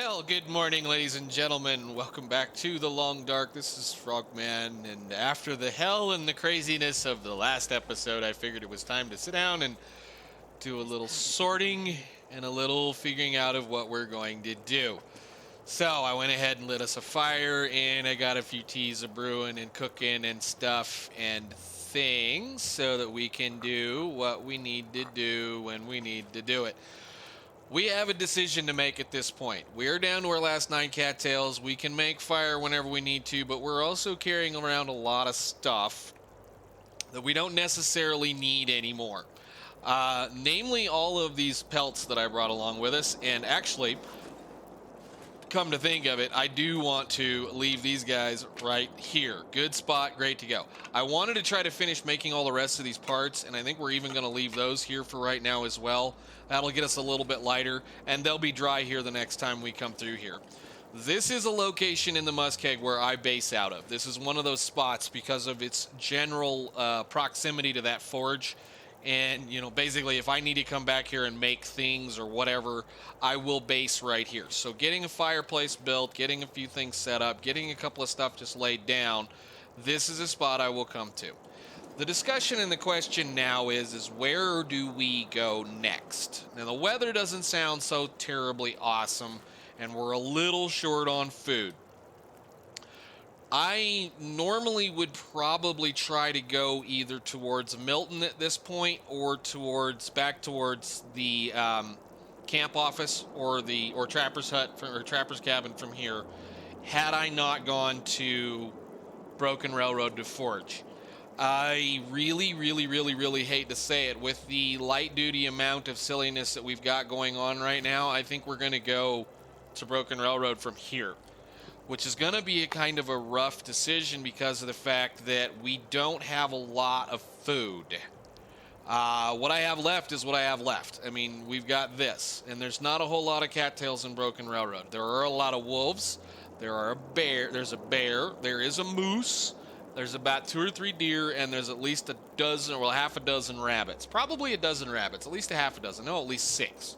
Well, good morning, ladies and gentlemen. Welcome back to The Long Dark. This is Frogman, and after the hell and the craziness of the last episode, I figured it was time to sit down and do a little sorting and a little figuring out of what we're going to do. So I went ahead and lit us a fire, and I got a few teas of brewing and cooking and stuff and things so that we can do what we need to do when we need to do it. We have a decision to make at this point. We're down to our last 9 cattails. We can make fire whenever we need to, but we're also carrying around a lot of stuff that we don't necessarily need anymore. Namely, all of these pelts that I brought along with us. And actually, come to think of it, I do want to leave these guys right here. Good spot, great to go. I wanted to try to finish making all the rest of these parts, and I think we're even going to leave those here for right now as well. That'll get us a little bit lighter, and they'll be dry here the next time we come through here. This is a location in the muskeg where I base out of. This is one of those spots because of its general proximity to that forge. And, you know, basically if I need to come back here and make things or whatever, I will base right here. So getting a fireplace built, getting a few things set up, getting a couple of stuff just laid down, this is a spot I will come to. The discussion and the question now is where do we go next? Now, the weather doesn't sound so terribly awesome, and we're a little short on food. I normally would probably try to go either towards Milton at this point or back towards the camp office or Trapper's Hut or Trapper's Cabin from here, had I not gone to Broken Railroad to forge. I really hate to say it, with the light duty amount of silliness that we've got going on right now, I think we're going to go to Broken Railroad from here, which is going to be a kind of a rough decision because of the fact that we don't have a lot of food. What I have left is what I have left. I mean, we've got this, and there's not a whole lot of cattails in Broken Railroad. There are a lot of wolves. There's a bear. There is a moose. There's about 2 or 3 deer, and there's at least a dozen, well, half a dozen rabbits. Probably a dozen rabbits, at least a half a dozen. No, at least 6.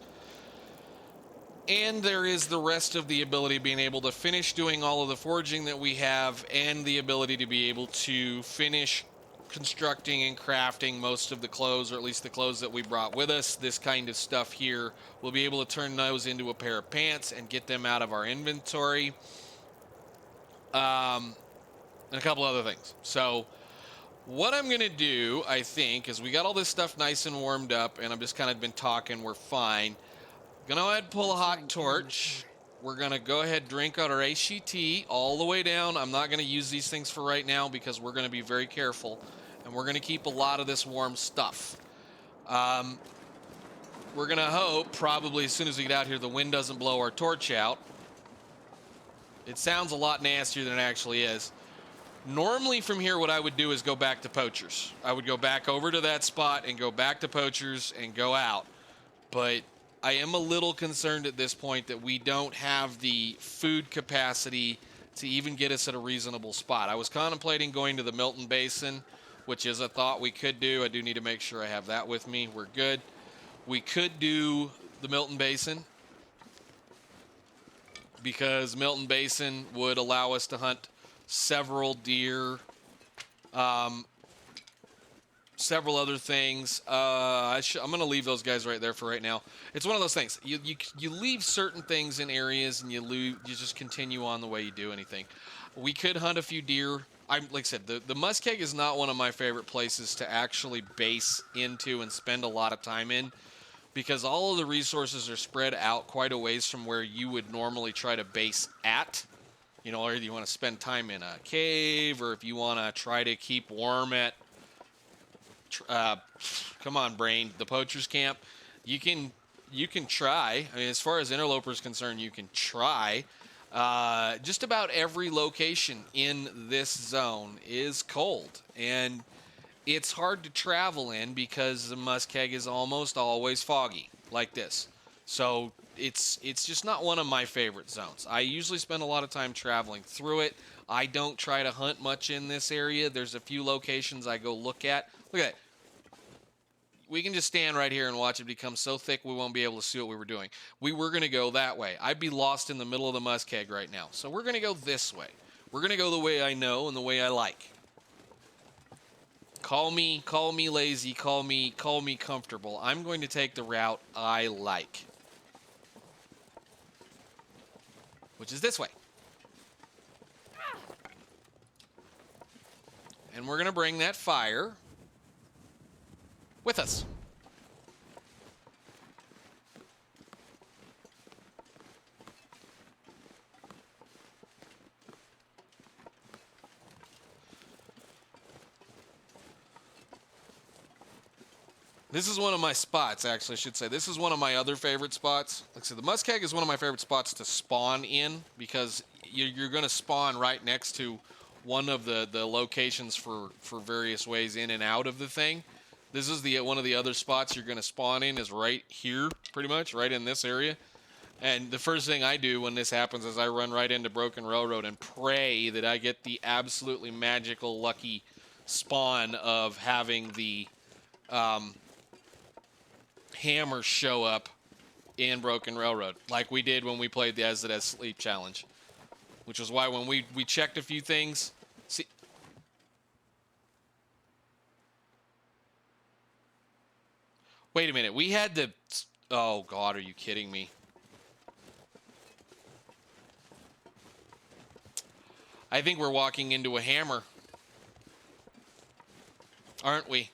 And there is the rest of the ability of being able to finish doing all of the foraging that we have, and the ability to be able to finish constructing and crafting most of the clothes, or at least the clothes that we brought with us. This kind of stuff here, we'll be able to turn those into a pair of pants and get them out of our inventory. And a couple other things. So what I'm going to do, I think, is we got all this stuff nice and warmed up, and I've just kind of been talking. We're fine. Gonna go ahead and pull a hot torch. We're gonna go ahead and drink out our HCT all the way down. I'm not gonna use these things for right now because we're gonna be very careful, and we're gonna keep a lot of this warm stuff. We're gonna hope probably as soon as we get out here the wind doesn't blow our torch out. It sounds a lot nastier than it actually is. Normally from here what I would do is go back to Poachers. I would go back over to that spot and go back to Poachers and go out. But I am a little concerned at this point that we don't have the food capacity to even get us at a reasonable spot. I was contemplating going to the Milton Basin, which is a thought we could do. I do need to make sure I have that with me. We're good. We could do the Milton Basin because Milton Basin would allow us to hunt several deer, several other things. I'm going to leave those guys right there for right now. It's one of those things. You leave certain things in areas and you just continue on the way you do anything. We could hunt a few deer. Like I said, the muskeg is not one of my favorite places to actually base into and spend a lot of time in, because all of the resources are spread out quite a ways from where you would normally try to base at. You know, or you want to spend time in a cave, or if you want to try to keep warm at, come on, brain, the Poacher's Camp. You can try. I mean, as far as Interloper is concerned, you can try. Just about every location in this zone is cold, and it's hard to travel in because the muskeg is almost always foggy like this. So it's just not one of my favorite zones. I usually spend a lot of time traveling through it. I don't try to hunt much in this area. There's a few locations I go look at. Look at that. we can just stand right here and watch it become so thick we won't be able to see what we were doing. We were going to go that way. I'd be lost in the middle of the muskeg right now. So we're going to go this way. We're going to go the way I know and the way I like. Call me lazy, call me comfortable. I'm going to take the route I like, which is this way. And we're going to bring that fire with us. This is one of my spots, actually, I should say. This is one of my other favorite spots. Like I said, the muskeg is one of my favorite spots to spawn in because you're going to spawn right next to one of the locations for various ways in and out of the thing. This is one of the other spots you're going to spawn in is right here, pretty much, right in this area. And the first thing I do when this happens is I run right into Broken Railroad and pray that I get the absolutely magical, lucky spawn of having the hammer show up in Broken Railroad, like we did when we played the As It Has Sleep Challenge, which was why when we checked a few things. See, wait a minute, we had the... Oh, God, are you kidding me? I think we're walking into a hammer. Aren't we?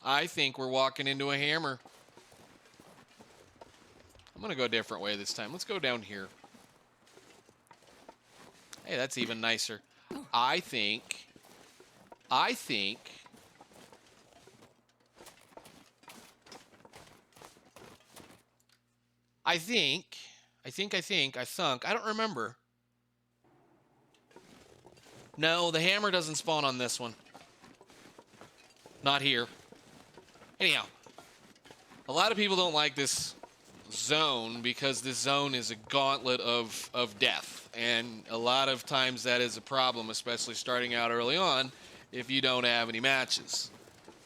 I think we're walking into a hammer. I'm going to go a different way this time. Let's go down here. Hey, that's even nicer. I think... I thunk. I don't remember. No, the hammer doesn't spawn on this one. Not here. Anyhow, a lot of people don't like this zone because this zone is a gauntlet of death. And a lot of times that is a problem, especially starting out early on, if you don't have any matches.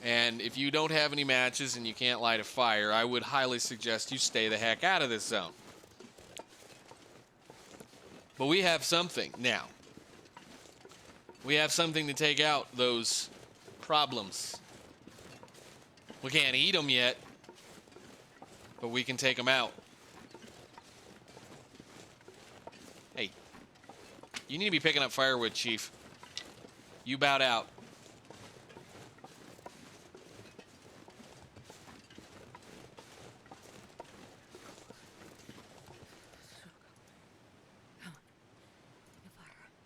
And if you don't have any matches and you can't light a fire, I would highly suggest you stay the heck out of this zone. But we have something now. We have something to take out those problems. We can't eat them yet, but we can take them out. Hey, you need to be picking up firewood, Chief. You bowed out.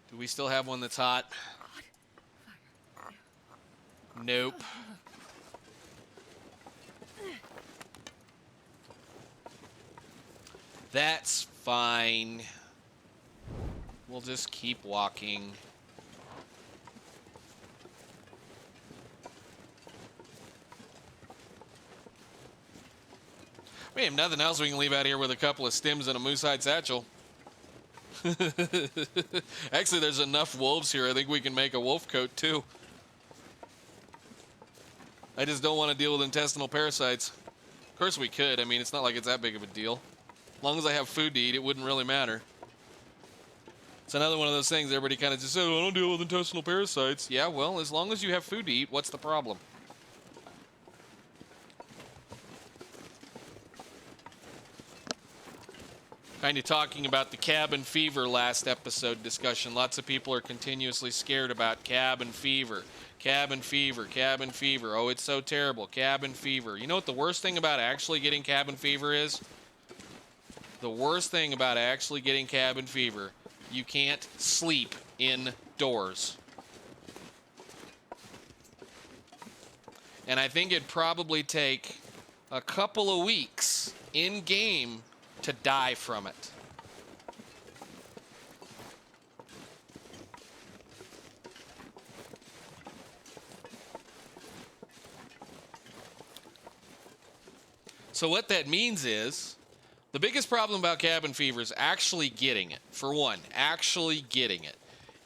Do we still have one that's hot? Nope. That's fine. We'll just keep walking. We have nothing else we can leave out here with a couple of stems and a moose-hide satchel. Actually, there's enough wolves here. I think we can make a wolf coat, too. I just don't want to deal with intestinal parasites. Of course we could. I mean, it's not like it's that big of a deal. As long as I have food to eat, it wouldn't really matter. It's another one of those things everybody kind of just says, oh, I don't deal with intestinal parasites. Yeah, well, as long as you have food to eat, what's the problem? Kind of talking about the cabin fever last episode discussion. Lots of people are continuously scared about cabin fever. Cabin fever, cabin fever. Oh, it's so terrible. Cabin fever. You know what the worst thing about actually getting cabin fever is? The worst thing about actually getting cabin fever, you can't sleep indoors. And I think it'd probably take a couple of weeks in-game to die from it. So what that means is, the biggest problem about cabin fever is actually getting it. For one, actually getting it.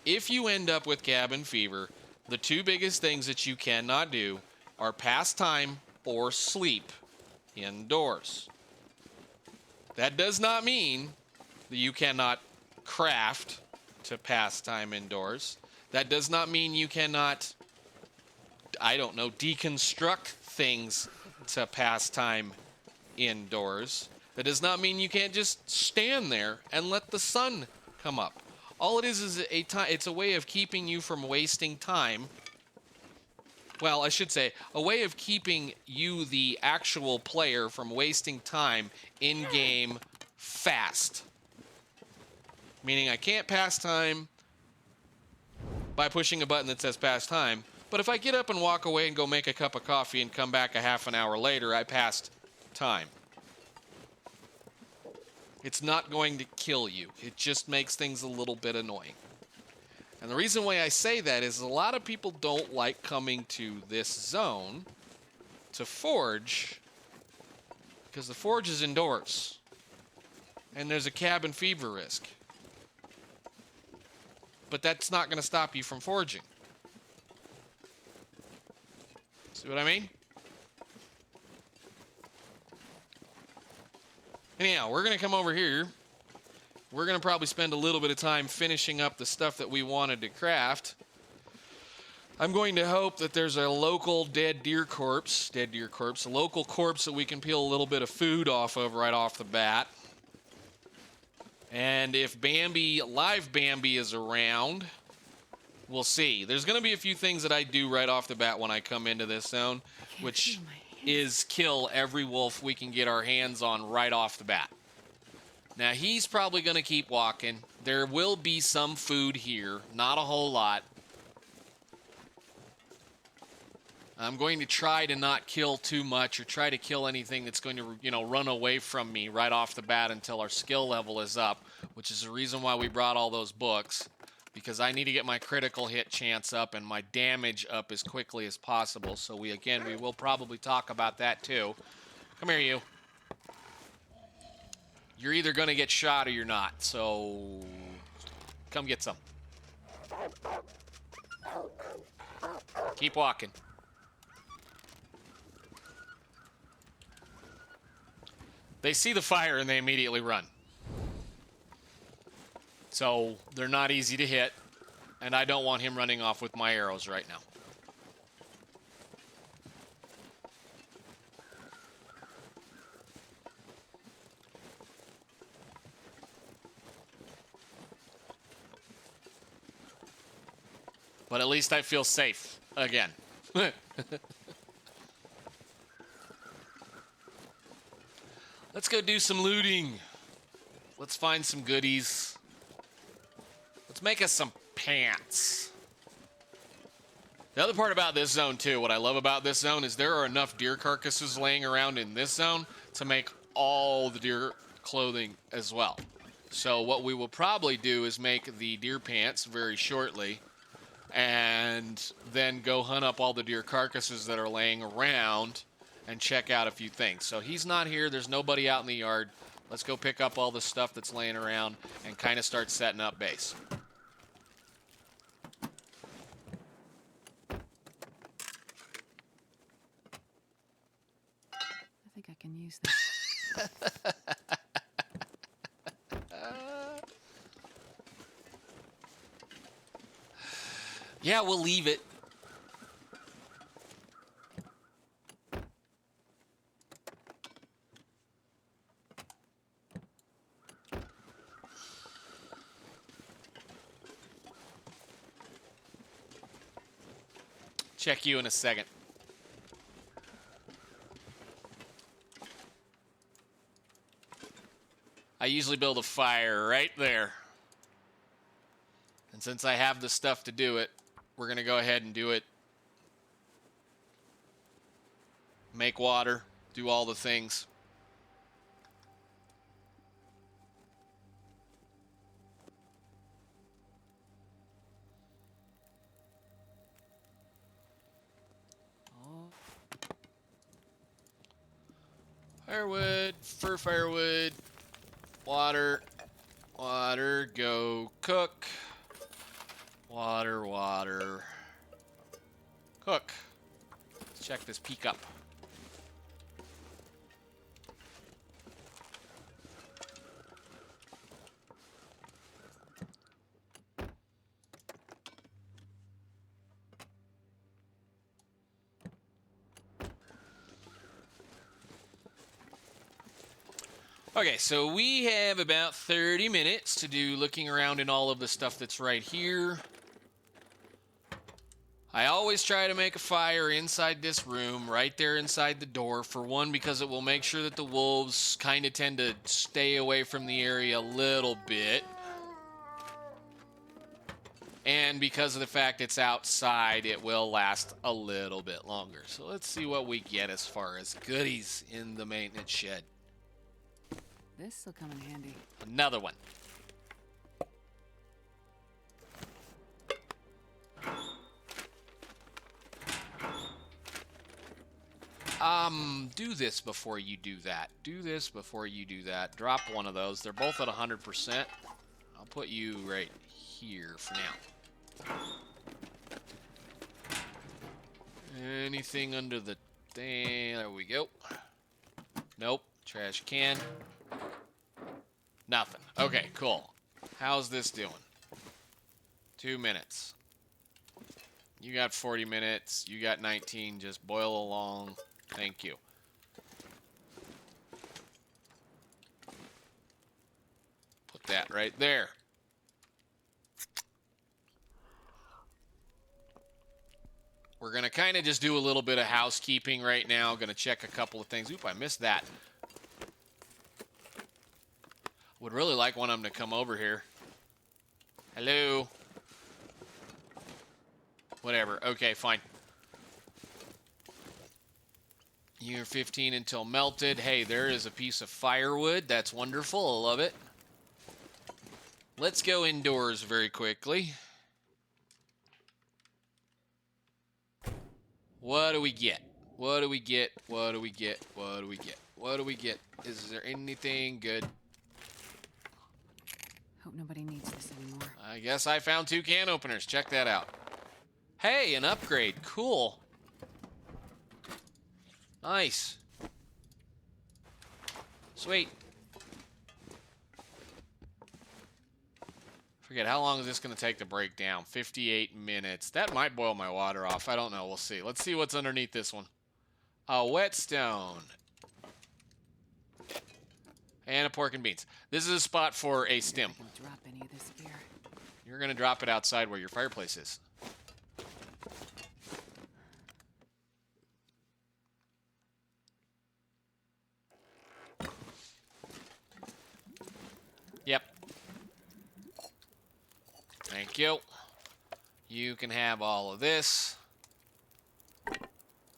If you end up with cabin fever, the two biggest things that you cannot do are pass time or sleep indoors. That does not mean that you cannot craft to pass time indoors. That does not mean you cannot, I don't know, deconstruct things to pass time indoors. That does not mean you can't just stand there and let the sun come up. All it is it's a way of keeping you from wasting time. Well, I should say, a way of keeping you, the actual player, from wasting time in-game fast. Meaning I can't pass time by pushing a button that says pass time, but if I get up and walk away and go make a cup of coffee and come back a half an hour later, I passed time. It's not going to kill you. It just makes things a little bit annoying. And the reason why I say that is a lot of people don't like coming to this zone to forge because the forge is indoors. And there's a cabin fever risk. But that's not going to stop you from forging. See what I mean? Anyhow, we're going to come over here. We're going to probably spend a little bit of time finishing up the stuff that we wanted to craft. I'm going to hope that there's a local a local corpse that we can peel a little bit of food off of right off the bat. And if live Bambi is around, we'll see. There's going to be a few things that I do right off the bat when I come into this zone, which is kill every wolf we can get our hands on right off the bat. Now, he's probably going to keep walking. There will be some food here, not a whole lot. I'm going to try to not kill too much or try to kill anything that's going to, run away from me right off the bat until our skill level is up, which is the reason why we brought all those books, because I need to get my critical hit chance up and my damage up as quickly as possible. So we will probably talk about that too. Come here, you. You're either going to get shot or you're not, so come get some. Keep walking. They see the fire and they immediately run. So they're not easy to hit, and I don't want him running off with my arrows right now. But at least I feel safe again. Let's go do some looting. Let's find some goodies. Let's make us some pants. The other part about this zone, too, what I love about this zone is there are enough deer carcasses laying around in this zone to make all the deer clothing as well. So what we will probably do is make the deer pants very shortly and then go hunt up all the deer carcasses that are laying around and check out a few things. So he's not here. There's nobody out in the yard. Let's go pick up all the stuff that's laying around and kind of start setting up base. I think I can use this. Yeah, we'll leave it. Check you in a second. I usually build a fire right there. And since I have the stuff to do it, we're going to go ahead and do it. Make water, do all the things. Firewood, fur firewood, water, water, go cook, water, water. Cook. Let's check this peak up. Okay, so we have about 30 minutes to do looking around in all of the stuff that's right here. I always try to make a fire inside this room, right there inside the door. For one, because it will make sure that the wolves kind of tend to stay away from the area a little bit. And because of the fact it's outside, it will last a little bit longer. So let's see what we get as far as goodies in the maintenance shed. This'll come in handy. Another one. Do this before you do that. Do this before you do that. Drop one of those. They're both at 100%. I'll put you right here for now. Anything under the thing? There we go. Nope. Trash can. Nothing. Okay, cool. How's this doing? 2 minutes. You got 40 minutes. You got 19. Just boil along. Thank you. Put that right there. We're going to kind of just do a little bit of housekeeping right now. Going to check a couple of things. Oop, I missed that. Would really like one of them to come over here. Hello. Whatever. Okay, fine. Year 15 until melted. Hey, there is a piece of firewood. That's wonderful. I love it. Let's go indoors very quickly. What do we get? What do we get? What do we get? What do we get? What do we get? Is there anything good? Hope nobody needs this anymore. I guess I found 2 can openers. Check that out. Hey, an upgrade. Cool. Nice. Sweet. Forget, how long is this going to take to break down? 58 minutes. That might boil my water off. I don't know. We'll see. Let's see what's underneath this one. A whetstone. And a pork and beans. This is a spot for a stem. I can drop any of this gear. You're going to drop it outside where your fireplace is. Yep. Thank you. You can have all of this.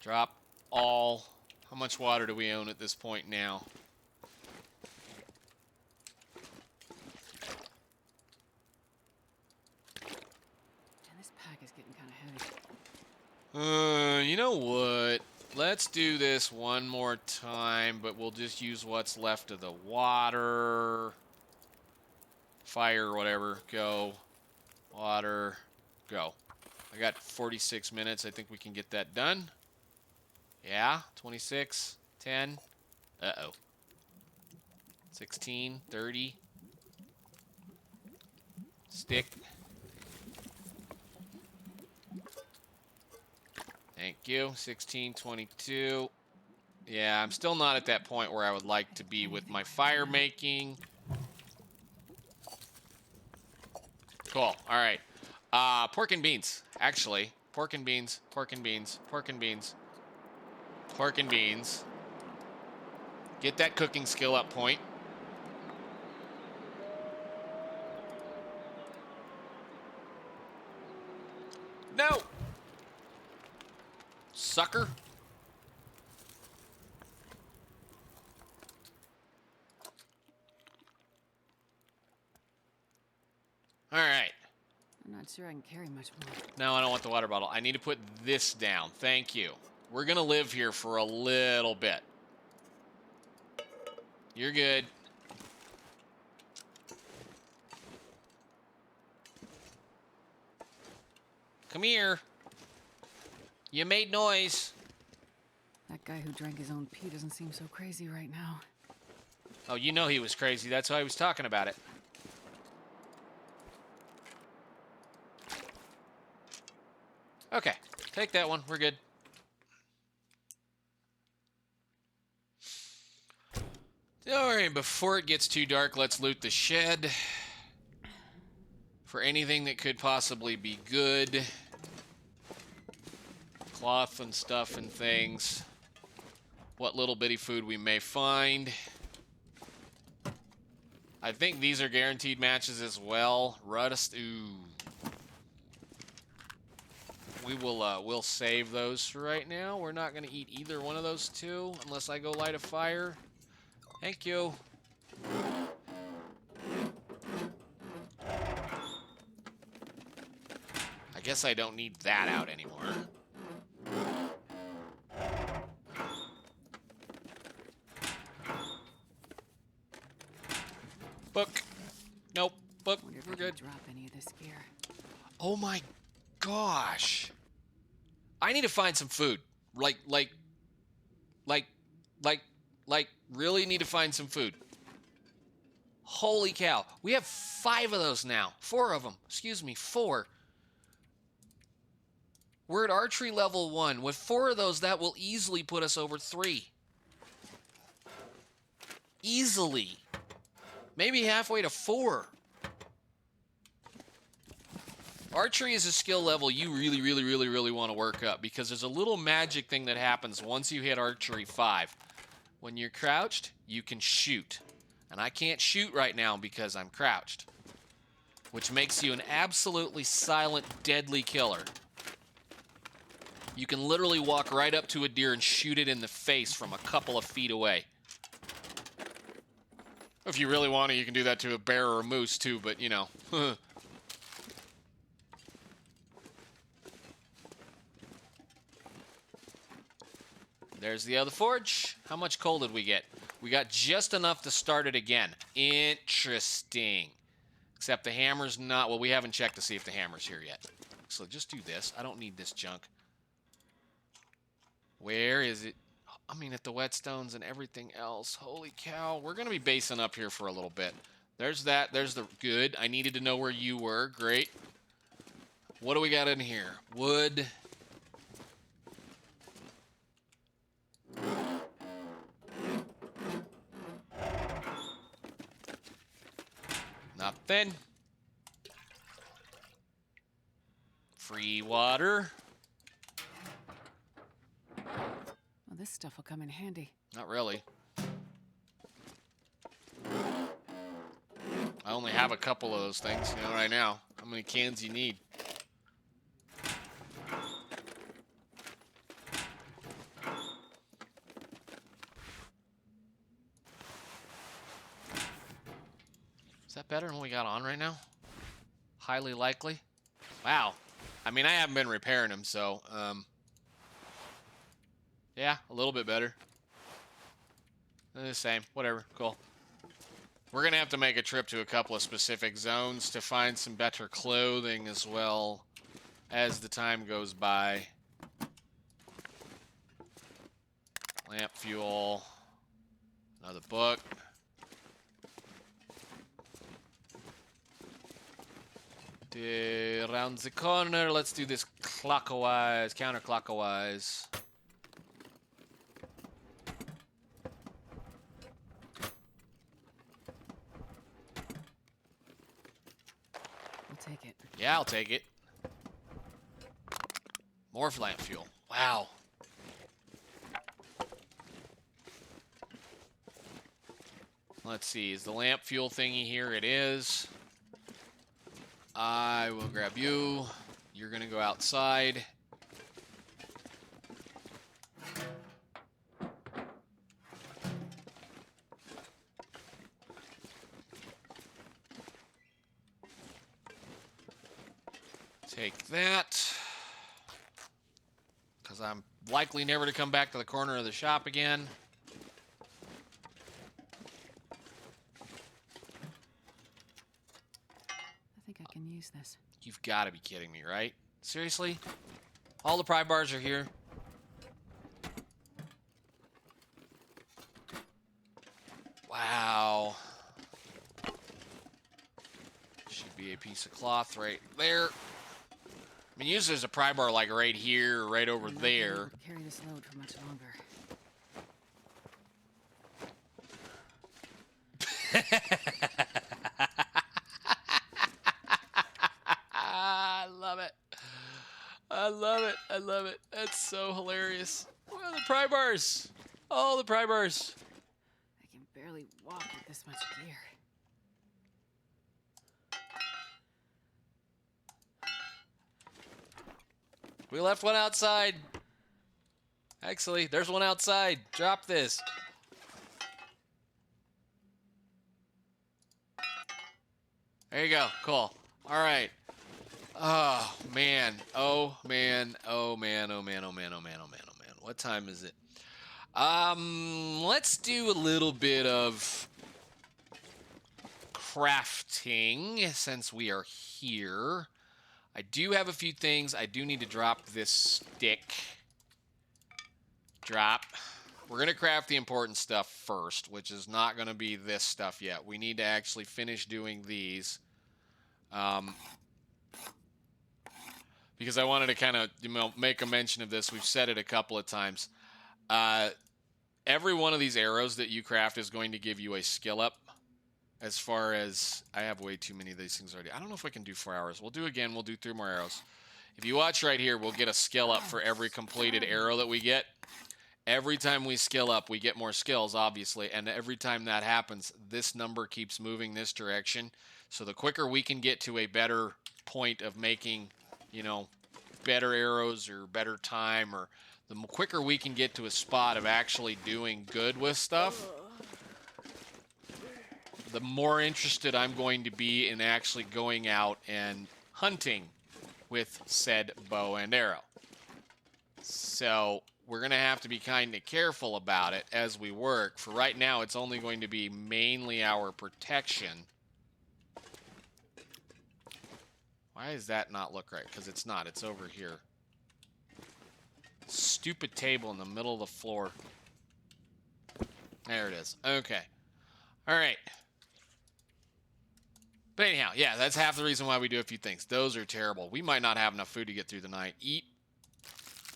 Drop all. How much water do we own at this point now? And this pack is getting kind of heavy. You know what? Let's do this one more time, but we'll just use what's left of the water. Fire, whatever. Go. Water. Go. I got 46 minutes. I think we can get that done. Yeah. 26. 10. Uh-oh. 16. 30. Stick. Thank you. 16. 22. Yeah, I'm still not at that point where I would like to be with my fire making. Cool. All right. Pork and beans. Actually, pork and beans, pork and beans, pork and beans, pork and beans. Get that cooking skill up point. No! Sucker. All right. I'm not sure I can carry much more. No, I don't want the water bottle. I need to put this down. Thank you. We're going to live here for a little bit. You're good. Come here. You made noise. That guy who drank his own pee doesn't seem so crazy right now. Oh, you know he was crazy. That's why he was talking about it. Okay, take that one. We're good. Alright, before it gets too dark, let's loot the shed. For anything that could possibly be good. Cloth and stuff and things. What little bitty food we may find. I think these are guaranteed matches as well. Rust, ooh. We'll save those for right now. We're not gonna eat either one of those two unless I go light a fire. Thank you. I guess I don't need that out anymore. Book. Nope. Book. We're good. Drop any of this gear. Oh my gosh. I need to find some food. Like, really need to find some food. Holy cow. We have 5 of those now. 4 of them. Excuse me, 4. We're at archery level 1. With 4 of those, that will easily put us over 3. Easily. Maybe halfway to 4. Archery is a skill level you really want to work up because there's a little magic thing that happens once you hit archery 5. When you're crouched, you can shoot. And I can't shoot right now because I'm crouched. Which makes you an absolutely silent, deadly killer. You can literally walk right up to a deer and shoot it in the face from a couple of feet away. If you really want to, you can do that to a bear or a moose too, but you know. There's the other forge. How much coal did we get? We got just enough to start it again. Interesting. Except the hammer's not... Well, we haven't checked to see if the hammer's here yet. So just do this. I don't need this junk. Where is it? I mean, at the whetstones and everything else. Holy cow. We're going to be basing up here for a little bit. There's that. There's the... Good. I needed to know where you were. Great. What do we got in here? Wood... Nothing. Free water. Well, this stuff will come in handy. Not really. I only have a couple of those things, you know, right now. How many cans you need? Is that better than what we got on right now? Highly likely. Wow. I mean, I haven't been repairing them, so, yeah, a little bit better. The same. Whatever. Cool. We're going to have to make a trip to a couple of specific zones to find some better clothing as well as the time goes by. Lamp fuel. Another book. Around the corner. Let's do this clockwise, counterclockwise. We'll take it. Yeah, I'll take it. More lamp fuel. Wow. Let's see. Is the lamp fuel thingy here? It is. I will grab you. You're going to go outside. Take that. Because I'm likely never to come back to the corner of the shop again. I think I can use this. You've got to be kidding me, right? Seriously? All the pry bars are here. Wow. Should be a piece of cloth right there. I mean, usually there's a pry bar like right here, or right over I'm not gonna be there. able to carry this load for much longer. I love it. I love it. I love it. That's so hilarious. Where are the pry bars? All the pry bars. I can barely walk with this much gear. We left one outside. Actually, there's one outside. Drop this. There you go. Cool. All right. Oh, man. Oh, man. Oh, man. Oh, man. Oh, man. Oh, man. Oh, man. Oh, man. What time is it? Let's do a little bit of crafting since we are here. I do have a few things. I do need to drop this stick. Drop. We're going to craft the important stuff first, which is not going to be this stuff yet. We need to actually finish doing these. Because I wanted to kind of make a mention of this. We've said it a couple of times. Every one of these arrows that you craft is going to give you a skill up. As far as, I have way too many of these things already. I don't know if I can do 4 hours. We'll do again. We'll do 3 more arrows. If you watch right here, we'll get a skill up for every completed arrow that we get. Every time we skill up, we get more skills, obviously. And every time that happens, this number keeps moving this direction. So the quicker we can get to a better point of making, you know, better arrows or better time, or the quicker we can get to a spot of actually doing good with stuff, the more interested I'm going to be in actually going out and hunting with said bow and arrow. So we're going to have to be kind of careful about it as we work. For right now, it's only going to be mainly our protection. Why does that not look right? Because it's not. It's over here. Stupid table in the middle of the floor. There it is. Okay. All right. But anyhow, yeah, that's half the reason why we do a few things. Those are terrible. We might not have enough food to get through the night. Eat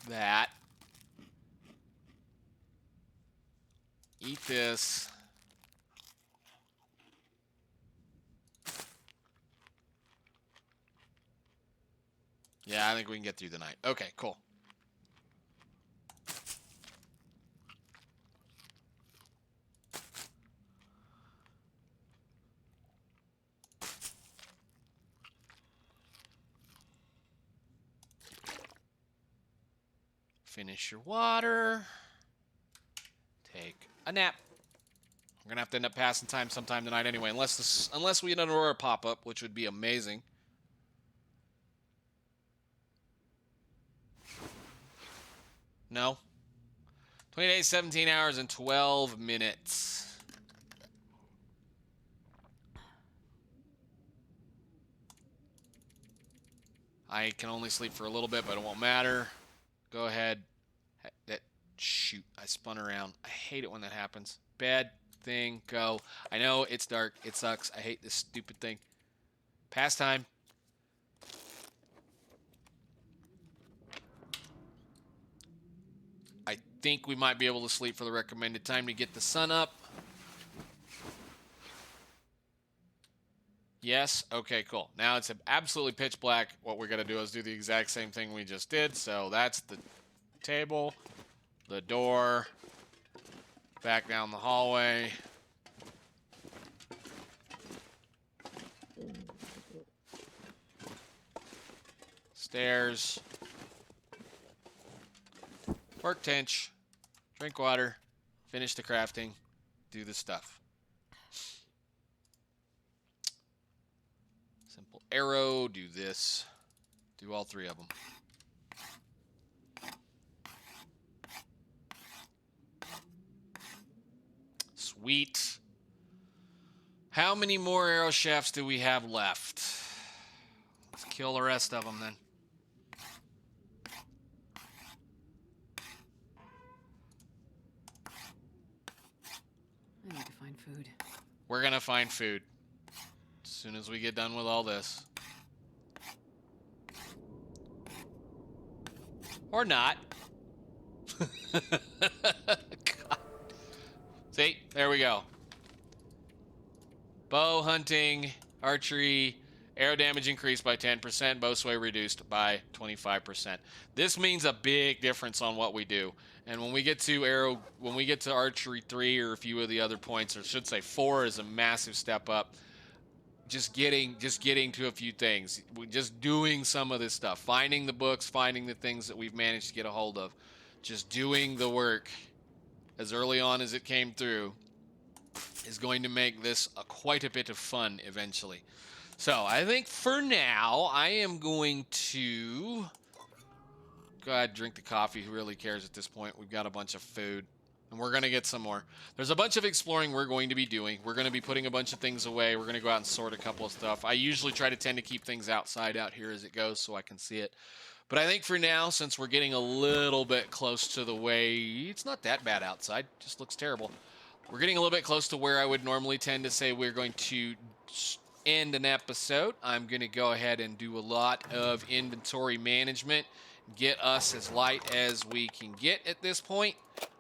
that. Eat this. Yeah, I think we can get through the night. Okay, cool. Finish your water. Take a nap. We're gonna have to end up passing time sometime tonight anyway, unless we get an Aurora pop-up, which would be amazing. No. 20 days, 17 hours, and 12 minutes. I can only sleep for a little bit, but it won't matter. Go ahead. Shoot, I spun around. I hate it when that happens. Bad thing, go. I know, it's dark. It sucks. I hate this stupid thing. Pass time. I think we might be able to sleep for the recommended time to get the sun up. Yes? Okay, cool. Now it's absolutely pitch black. What we're going to do is do the exact same thing we just did. So that's the table, the door, back down the hallway. Stairs. Workbench. Drink water. Finish the crafting. Do the stuff. Simple arrow. Do this. Do all 3 of them. Sweet. How many more arrow shafts do we have left? Let's kill the rest of them then. we're going to find food as soon as we get done with all this. Or not. God. See, there we go. Bow hunting, archery, arrow damage increased by 10%, bow sway reduced by 25%. This means a big difference on what we do. And when we get to archery 3 or a few of the other points, or I should say 4 is a massive step up. Just getting to a few things. Just doing some of this stuff. Finding the books, finding the things that we've managed to get a hold of. Just doing the work as early on as it came through is going to make this quite a bit of fun eventually. So I think for now, I am going to go ahead and drink the coffee. Who really cares at this point? We've got a bunch of food. And we're going to get some more. There's a bunch of exploring we're going to be doing. We're going to be putting a bunch of things away. We're going to go out and sort a couple of stuff. I usually tend to keep things outside out here as it goes so I can see it. But I think for now, since we're getting a little bit close to the way... It's not that bad outside. It just looks terrible. We're getting a little bit close to where I would normally tend to say we're going to end an episode. I'm going to go ahead and do a lot of inventory management. Get us as light as we can get at this point.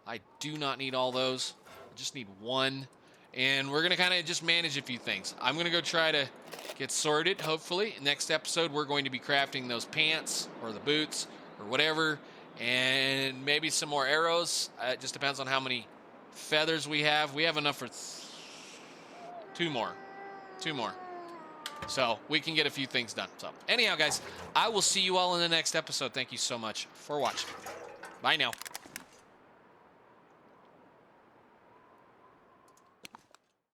I do not need all those. I just need one. And we're going to kind of just manage a few things. I'm going to go try to get sorted, hopefully. Next episode, we're going to be crafting those pants or the boots or whatever. And maybe some more arrows. It just depends on how many feathers we have. We have enough for 2 more. 2 more. So we can get a few things done. So anyhow, guys, I will see you all in the next episode. Thank you so much for watching. Bye now.